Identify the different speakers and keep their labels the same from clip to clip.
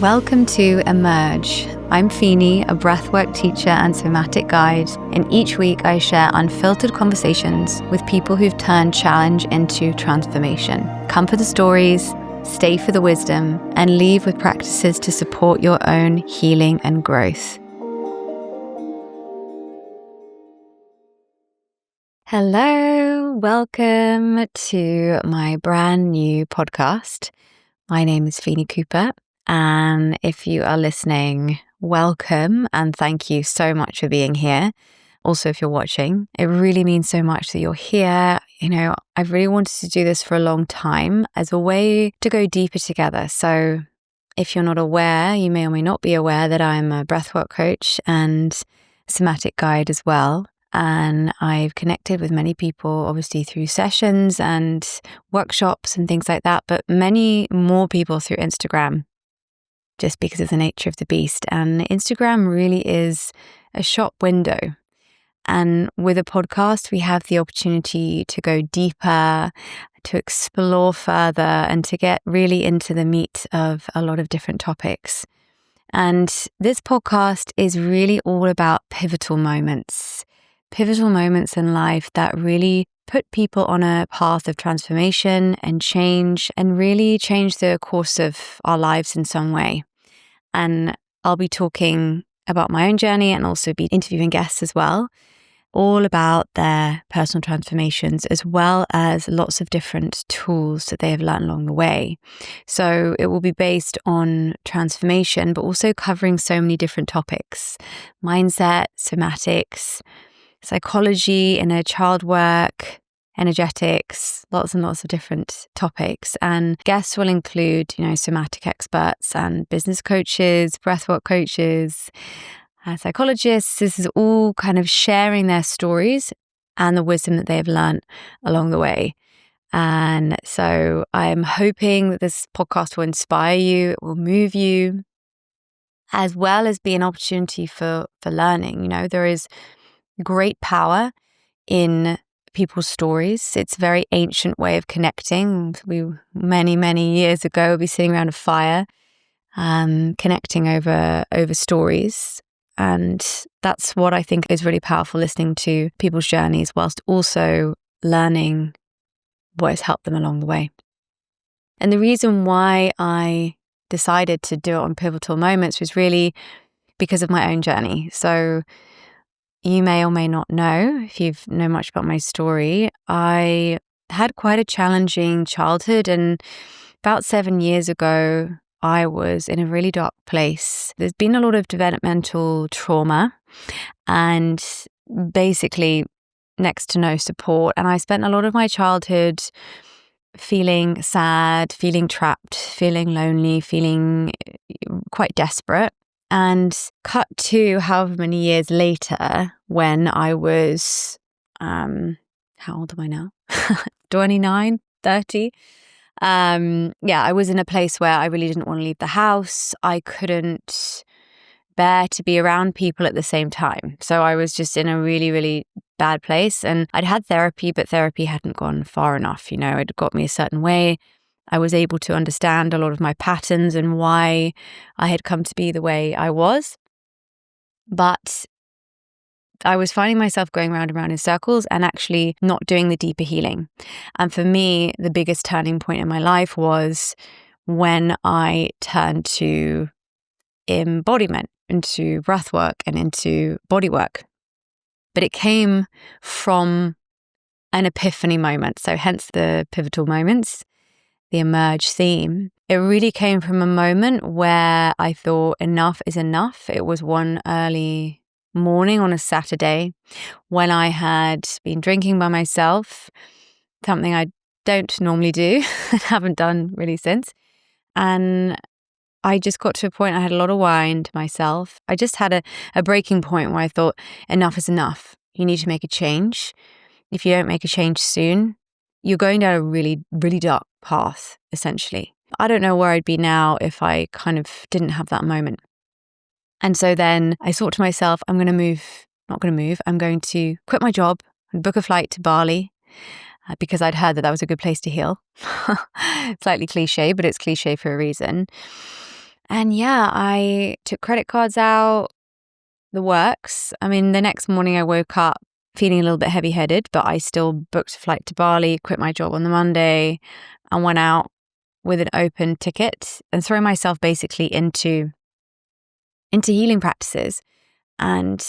Speaker 1: Welcome to Emerge. I'm Feeny, a breathwork teacher and somatic guide, and each week I share unfiltered conversations with people who've turned challenge into transformation. Come for the stories, stay for the wisdom, and leave with practices to support your own healing and growth. Hello, welcome to my brand new podcast. My name is Feeny Cooper. And if you are listening, welcome and thank you so much for being here. Also, if you're watching, it really means so much that you're here. I've really wanted to do this for a long time as a way to go deeper together. So if you're not aware, you may or may not be aware that I'm a breathwork coach and somatic guide as well. And I've connected with many people, obviously through sessions and workshops and things like that, but many more people through Instagram, just because of the nature of the beast. And Instagram really is a shop window. And with a podcast, we have the opportunity to go deeper, to explore further, and to get really into the meat of a lot of different topics. And this podcast is really all about pivotal moments in life that really put people on a path of transformation and change, and really change the course of our lives in some way. And I'll be talking about my own journey and also be interviewing guests as well, all about their personal transformations, as well as lots of different tools that they have learned along the way. So it will be based on transformation, but also covering so many different topics: mindset, somatics, psychology, inner child work, energetics, lots and lots of different topics. And guests will include, somatic experts and business coaches, breathwork coaches, psychologists. This is all kind of sharing their stories and the wisdom that they have learned along the way. And so I'm hoping that this podcast will inspire you, it will move you, as well as be an opportunity for learning. There is great power in people's stories. It's a very ancient way of connecting. We many years ago would be sitting around a fire, connecting over stories. And that's what I think is really powerful, listening to people's journeys whilst also learning what has helped them along the way. And the reason why I decided to do it on pivotal moments was really because of my own journey. So you may or may not know, if you know much about my story, I had quite a challenging childhood, and about 7 years ago, I was in a really dark place. There's been a lot of developmental trauma and basically next to no support. And I spent a lot of my childhood feeling sad, feeling trapped, feeling lonely, feeling quite desperate. And cut to however many years later, when I was, how old am I now? 29, 30. I was in a place where I really didn't want to leave the house. I couldn't bear to be around people at the same time. So I was just in a really, really bad place. And I'd had therapy, but therapy hadn't gone far enough. It got me a certain way. I was able to understand a lot of my patterns and why I had come to be the way I was. But I was finding myself going round and round in circles and actually not doing the deeper healing. And for me, the biggest turning point in my life was when I turned to embodiment, into breathwork and into bodywork. But it came from an epiphany moment. So hence the pivotal moments, the Emerge theme. It really came from a moment where I thought enough is enough. It was one early morning on a Saturday when I had been drinking by myself, something I don't normally do and haven't done really since. And I just got to a point, I had a lot of wine to myself. I just had a breaking point where I thought enough is enough. You need to make a change. If you don't make a change soon, you're going down a really, really dark path, essentially. I don't know where I'd be now if I kind of didn't have that moment. And so then I thought to myself, I'm going to quit my job and book a flight to Bali because I'd heard that was a good place to heal. Slightly cliche, but it's cliche for a reason. And yeah, I took credit cards out, the works. I mean, the next morning I woke up feeling a little bit heavy-headed, but I still booked a flight to Bali, quit my job on the Monday, and went out with an open ticket and throwing myself basically into healing practices and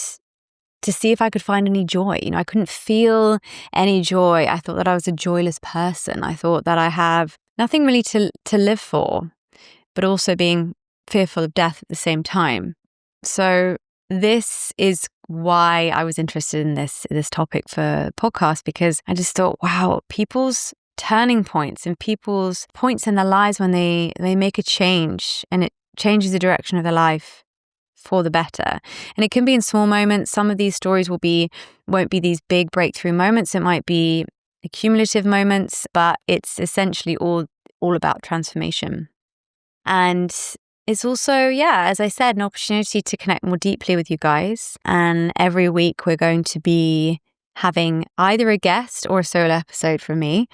Speaker 1: to see if I could find any joy. I couldn't feel any joy. I thought that I was a joyless person. I thought that I have nothing really to live for, but also being fearful of death at the same time. So this is why I was interested in this topic for podcast, because I just thought, wow, people's turning points and people's points in their lives when they make a change and it changes the direction of their life for the better. And it can be in small moments. Some of these stories won't be these big breakthrough moments. It might be accumulative moments, but it's essentially all about transformation. And it's also, as I said, an opportunity to connect more deeply with you guys. And every week we're going to be having either a guest or a solo episode from me.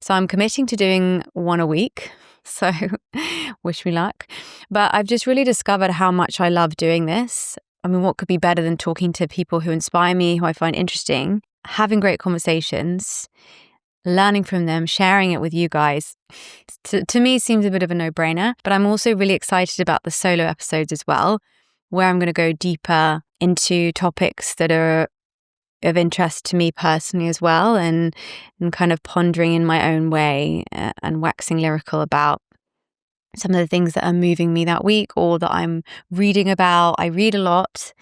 Speaker 1: So I'm committing to doing one a week. So wish me luck. But I've just really discovered how much I love doing this. I mean, what could be better than talking to people who inspire me, who I find interesting, having great conversations, learning from them, sharing it with you guys. To me seems a bit of a no-brainer, but I'm also really excited about the solo episodes as well, where I'm going to go deeper into topics that are of interest to me personally as well, and kind of pondering in my own way and waxing lyrical about some of the things that are moving me that week or that I'm reading about. I read a lot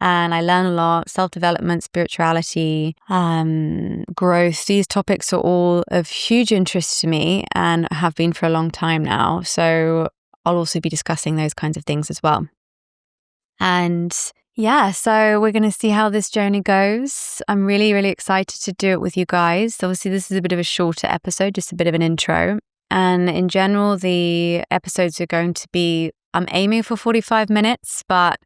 Speaker 1: and I learn a lot. Self-development, spirituality, growth. These topics are all of huge interest to me and have been for a long time now. So I'll also be discussing those kinds of things as well. And so we're going to see how this journey goes. I'm really, really excited to do it with you guys. Obviously, this is a bit of a shorter episode, just a bit of an intro. And in general, the episodes are going to be, I'm aiming for 45 minutes, but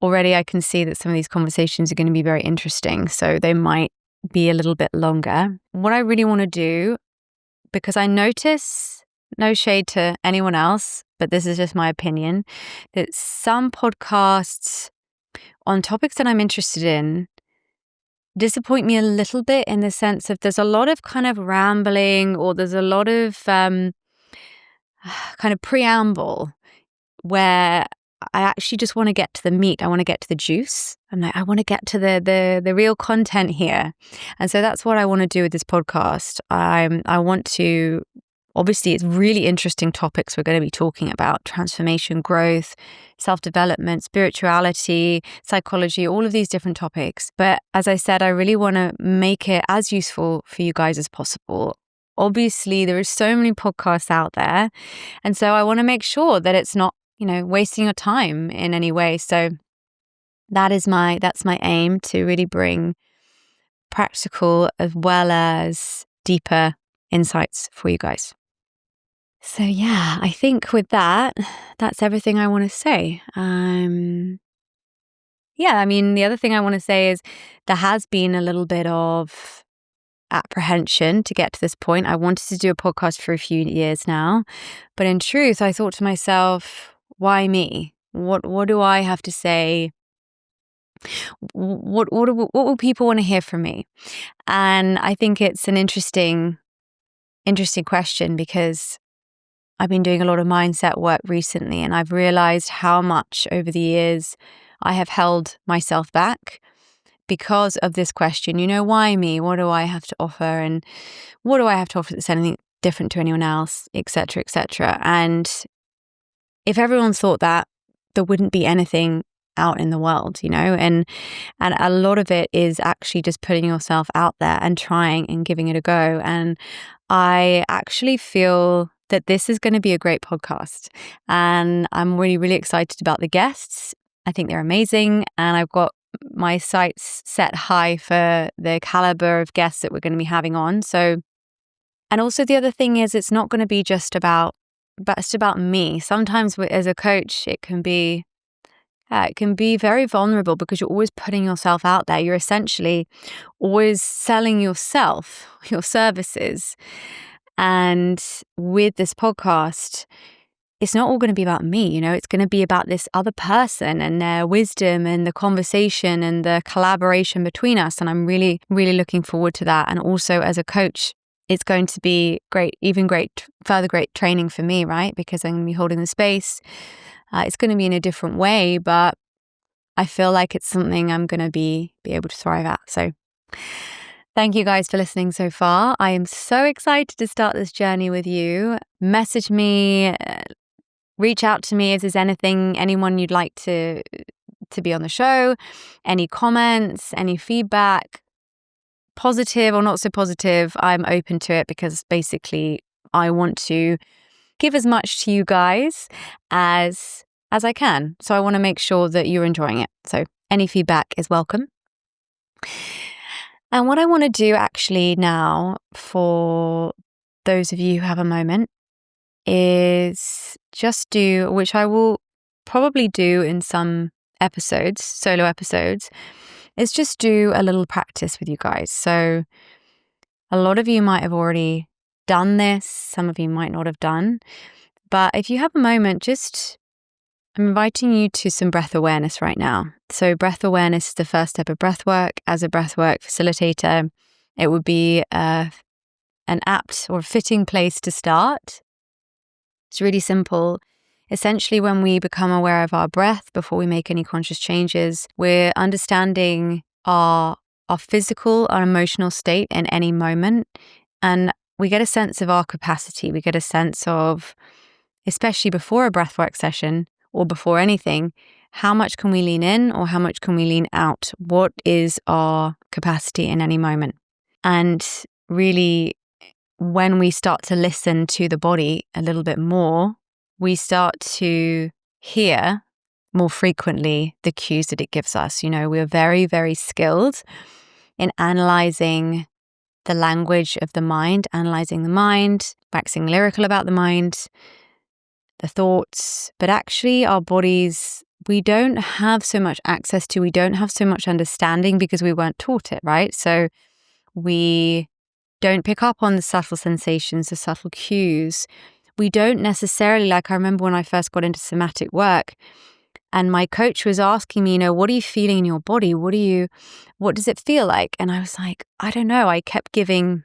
Speaker 1: already I can see that some of these conversations are going to be very interesting. So they might be a little bit longer. What I really want to do, because I notice, no shade to anyone else, but this is just my opinion, that some podcasts on topics that I'm interested in disappoint me a little bit, in the sense of there's a lot of kind of rambling, or there's a lot of kind of preamble where I actually just want to get to the meat. I want to get to the juice. I'm like, I want to get to the real content here. And so that's what I want to do with this podcast. I want to, obviously it's really interesting topics we're going to be talking about: transformation, growth, self-development, spirituality, psychology, all of these different topics. But as I said, I really want to make it as useful for you guys as possible. Obviously, there are so many podcasts out there. And so I want to make sure that it's not, wasting your time in any way. So that's my aim, to really bring practical as well as deeper insights for you guys. So I think with that's everything I want to say. I mean, the other thing I want to say is there has been a little bit of apprehension to get to this point. I wanted to do a podcast for a few years now, but in truth, I thought to myself, why me? What do I have to say? What will people want to hear from me? And I think it's an interesting question, because I've been doing a lot of mindset work recently, and I've realized how much over the years I have held myself back because of this question. Why me? What do I have to offer? And what do I have to offer that's anything different to anyone else, etc., etc. And if everyone thought that, there wouldn't be anything out in the world, and a lot of it is actually just putting yourself out there and trying and giving it a go. And I actually feel that this is going to be a great podcast, and I'm really, really excited about the guests. I think they're amazing, and I've got my sights set high for the caliber of guests that we're going to be having on. So, and also the other thing is, it's not going to be just about me. Sometimes as a coach, it can be very vulnerable, because you're always putting yourself out there. You're essentially always selling yourself, your services. And with this podcast, it's not all going to be about me, it's going to be about this other person and their wisdom and the conversation and the collaboration between us. And I'm really, really looking forward to that. And also as a coach, it's going to be further great training for me, right? Because I'm going to be holding the space. It's going to be in a different way, but I feel like it's something I'm going to be able to thrive at. So thank you guys for listening so far. I am so excited to start this journey with you. Message me, reach out to me if there's anyone you'd like to be on the show, any comments, any feedback, positive or not so positive. I'm open to it because basically I want to give as much to you guys as I can. So I want to make sure that you're enjoying it. So any feedback is welcome. And what I want to do actually now, for those of you who have a moment, is just do, which I will probably do in some episodes, solo episodes, is just do a little practice with you guys. So a lot of you might have already done this, some of you might not have done, but if you have a moment, I'm inviting you to some breath awareness right now. So breath awareness is the first step of breath work. As a breath work facilitator, it would be an apt or fitting place to start. It's really simple. Essentially, when we become aware of our breath before we make any conscious changes, we're understanding our physical, our emotional state in any moment. And we get a sense of our capacity. We get a sense of, especially before a breathwork session or before anything, how much can we lean in or how much can we lean out? What is our capacity in any moment? And really, when we start to listen to the body a little bit more, we start to hear more frequently the cues that it gives us. We're very, very skilled in analyzing the language of the mind, analyzing the mind, waxing lyrical about the mind, the thoughts. But actually, our bodies, we don't have so much access to, we don't have so much understanding because we weren't taught it, right? So we don't pick up on the subtle sensations, the subtle cues. We don't necessarily, I remember when I first got into somatic work and my coach was asking me, what are you feeling in your body? What does it feel like? And I was like, I don't know. I kept giving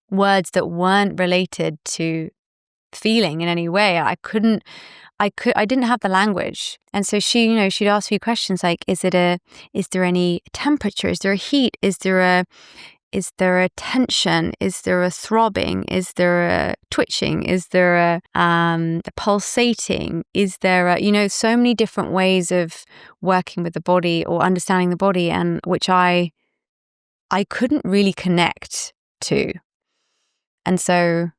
Speaker 1: words that weren't related to feeling in any way. I didn't have the language. And so she'd ask me questions like, is there any temperature? Is there a heat? Is there a tension? Is there a throbbing? Is there a twitching? Is there a pulsating? Is there so many different ways of working with the body or understanding the body, and which I couldn't really connect to. And so,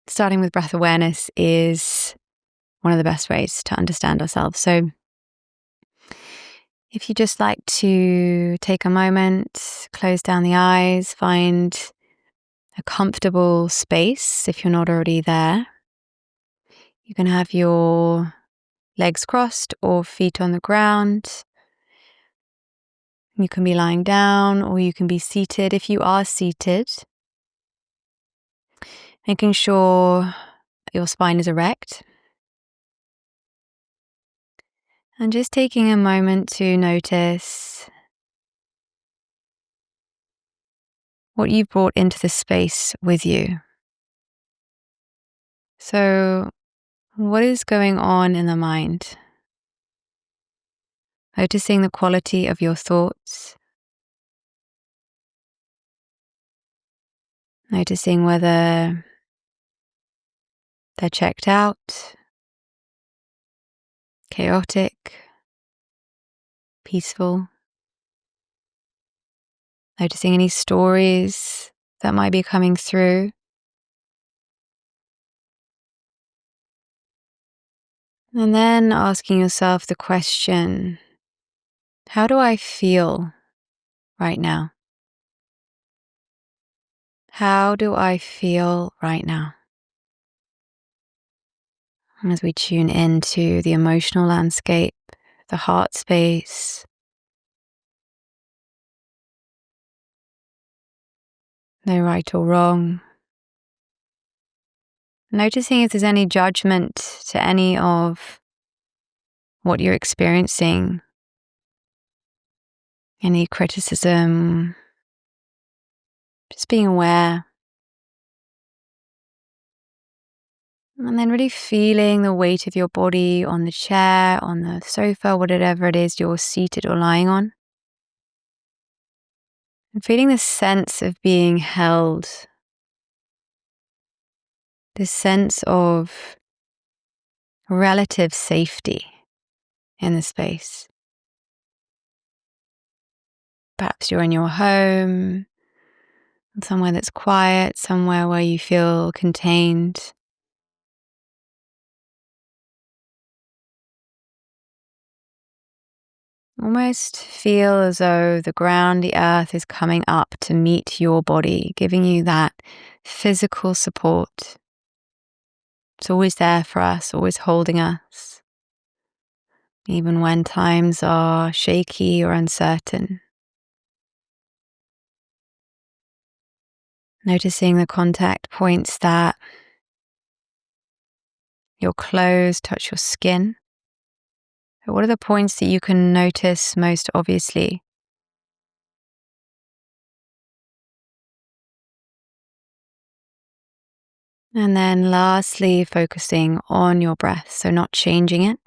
Speaker 1: starting with breath awareness is one of the best ways to understand ourselves. So if you just like to take a moment, close down the eyes, find a comfortable space if you're not already there. You can have your legs crossed or feet on the ground. You can be lying down or you can be seated. If you are seated, making sure your spine is erect. And just taking a moment to notice what you've brought into the space with you. So, what is going on in the mind? Noticing the quality of your thoughts. Noticing whether they're checked out, chaotic, peaceful. Noticing any stories that might be coming through. And then asking yourself the question, how do I feel right now? How do I feel right now? As we tune into the emotional landscape, the heart space, no right or wrong, Noticing if there's any judgment to any of what you're experiencing, any criticism, just being aware. And then really feeling the weight of your body on the chair, on the sofa, whatever it is you're seated or lying on. And feeling this sense of being held, this sense of relative safety in the space. Perhaps you're in your home, somewhere that's quiet, somewhere where you feel contained. Almost feel as though the ground, the earth is coming up to meet your body, giving you that physical support. It's always there for us, always holding us, even when times are shaky or uncertain. Noticing the contact points that your clothes touch your skin. But what are the points that you can notice most obviously? And then lastly, focusing on your breath, so not changing it.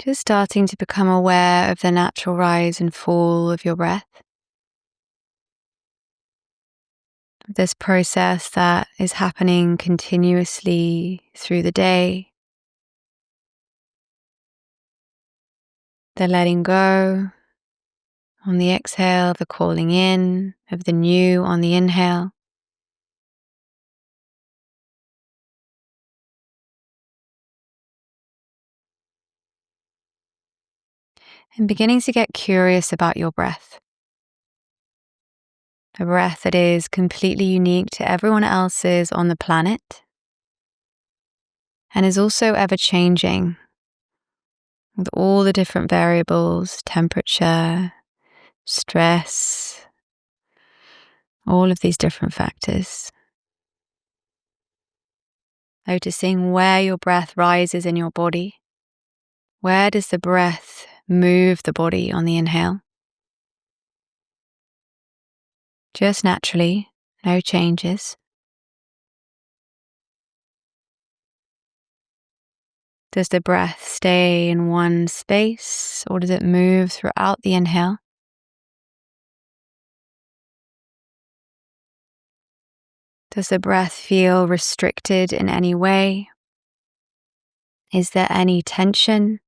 Speaker 1: Just starting to become aware of the natural rise and fall of your breath. This process that is happening continuously through the day. The letting go on the exhale, the calling in of the new on the inhale. And beginning to get curious about your breath. A breath that is completely unique to everyone else's on the planet and is also ever changing with all the different variables, temperature, stress, all of these different factors. Noticing where your breath rises in your body. Where does the breath move the body on the inhale? Just naturally, no changes. Does the breath stay in one space or does it move throughout the inhale? Does the breath feel restricted in any way? Is there any tension?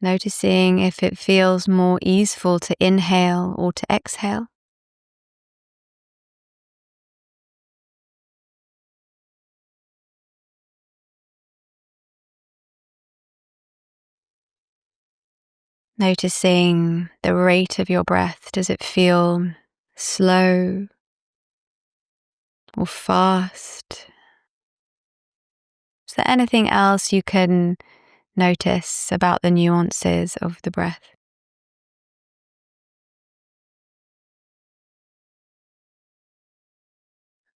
Speaker 1: Noticing if it feels more easeful to inhale or to exhale. Noticing the rate of your breath. Does it feel slow or fast? Is there anything else you can notice about the nuances of the breath?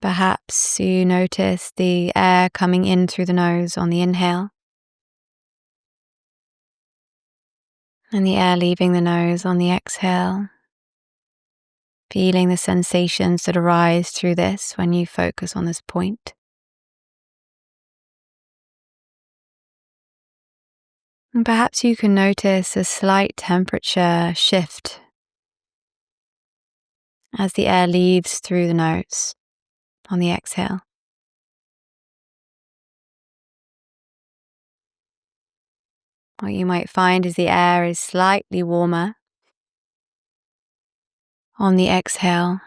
Speaker 1: Perhaps you notice the air coming in through the nose on the inhale and the air leaving the nose on the exhale. Feeling the sensations that arise through this when you focus on this point. And perhaps you can notice a slight temperature shift as the air leaves through the nose on the exhale. What you might find is the air is slightly warmer on the exhale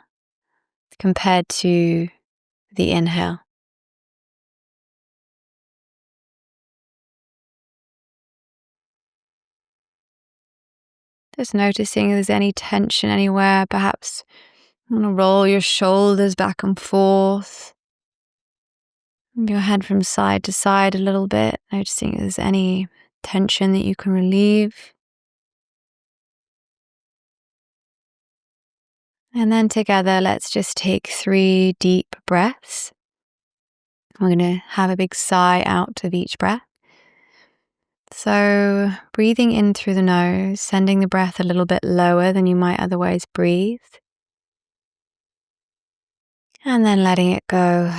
Speaker 1: compared to the inhale. Just noticing if there's any tension anywhere. Perhaps you want to roll your shoulders back and forth. Move your head from side to side a little bit, noticing if there's any tension that you can relieve. And then together, let's just take 3 deep breaths. We're going to have a big sigh out of each breath. So breathing in through the nose, sending the breath a little bit lower than you might otherwise breathe. And then letting it go.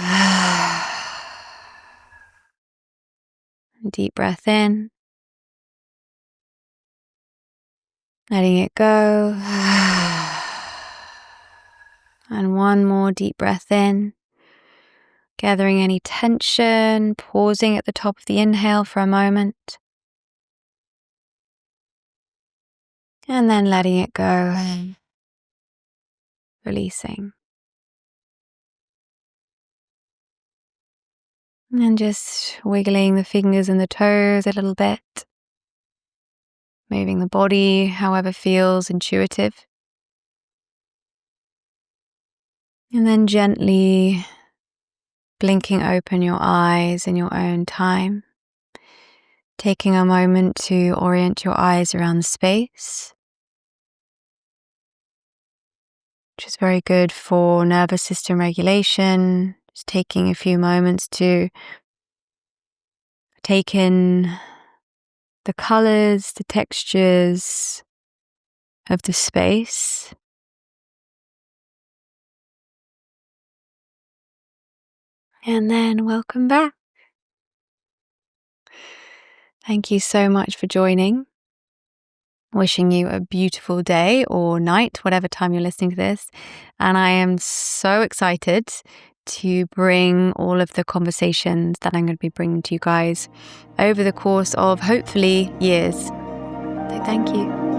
Speaker 1: Deep breath in. Letting it go. And one more deep breath in. Gathering any tension, pausing at the top of the inhale for a moment. And then letting it go. Releasing. And just wiggling the fingers and the toes a little bit. Moving the body however feels intuitive. And then gently blinking open your eyes in your own time. Taking a moment to orient your eyes around the space, which is very good for nervous system regulation. Just taking a few moments to take in the colors, the textures of the space. And then welcome back. Thank you so much for joining. Wishing you a beautiful day or night, whatever time you're listening to this. And I am so excited to bring all of the conversations that I'm going to be bringing to you guys over the course of hopefully years. So thank you.